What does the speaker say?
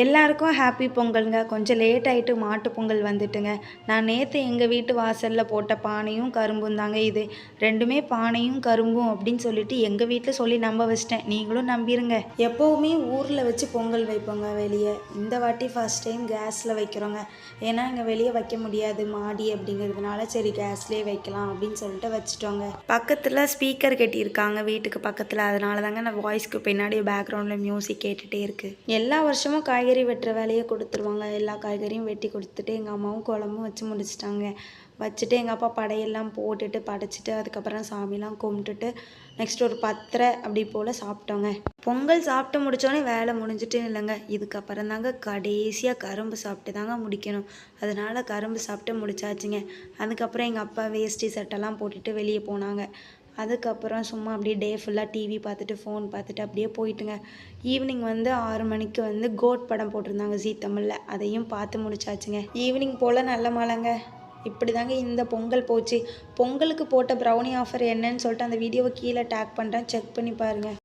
எல்லாருக்கும் ஹாப்பி பொங்கல்ங்க. கொஞ்சம் லேட் ஆயிட்டு மாட்டு பொங்கல் வந்துட்டுங்க. நான் நேத்து எங்க வீட்டு வாசல்ல போட்ட பானையும் கரும்பும் தாங்க இது. 2மே பானையும் கரும்பும் அப்படின்னு சொல்லிட்டு எங்க வீட்ல சொல்லி நம்ப வச்சுட்டேன். நீங்களும் நம்பிருங்க. எப்பவுமே ஊர்ல வச்சு பொங்கல் வைப்போங்க வெளிய. இந்த வாட்டி ஃபர்ஸ்ட் டைம் கேஸ்ல வைக்கிறோங்க. ஏன்னா இங்க வெளிய வைக்க முடியாது மாடி அப்படிங்கிறதுனால சரி கேஸ்லயே வைக்கலாம் அப்படின்னு சொல்லிட்டு வச்சுட்டோங்க. பக்கத்துல ஸ்பீக்கர் கட்டியிருக்காங்க வீட்டுக்கு பக்கத்துல. அதனால தாங்க நான் வாய்ஸ்க்கு பின்னாடி பேக்ரவுண்ட்ல மியூசிக் கேட்டுட்டே இருக்கு. எல்லா வருஷமும் காய்கறி வெட்டுற வேலையை கொடுத்துருவாங்க. எல்லா காய்கறியும் வெட்டி கொடுத்துட்டு எங்கள் அம்மாவும் குழம்பும் வச்சு முடிச்சிட்டாங்க. வச்சுட்டு எங்கள் அப்பா படையெல்லாம் போட்டுட்டு படைச்சிட்டு அதுக்கப்புறம் சாமிலாம் கும்பிட்டுட்டு நெக்ஸ்ட் ஒரு 10:30 அப்படி போல் சாப்பிட்டோங்க. பொங்கல் சாப்பிட்டு முடித்தோடனே வேலை முடிஞ்சிட்டு இல்லைங்க. இதுக்கப்புறம் தாங்க கடைசியாக கரும்பு சாப்பிட்டு தாங்க முடிக்கணும். அதனால கரும்பு சாப்பிட்டு முடிச்சாச்சுங்க. அதுக்கப்புறம் எங்கள் அப்பா வேஷ்டி சட்டெல்லாம் போட்டுட்டு வெளியே போனாங்க. அதுக்கப்புறம் சும்மா அப்படியே டே ஃபுல்லாக டிவி பார்த்துட்டு ஃபோன் பார்த்துட்டு அப்படியே போயிட்டுங்க. ஈவினிங் வந்து 6 மணிக்கு வந்து கோட் படம் போட்டிருந்தாங்க ஜீ தமிழில். அதையும் பார்த்து முடிச்சாச்சுங்க. ஈவினிங் போல் நல்ல மழைங்க. இப்படி தாங்க இந்த பொங்கல் போச்சு. பொங்கலுக்கு போட்ட ப்ரௌனி ஆஃபர் என்னன்னு சொல்லிட்டு அந்த வீடியோவை கீழே டேக் பண்ணுறேன், செக் பண்ணி பாருங்கள்.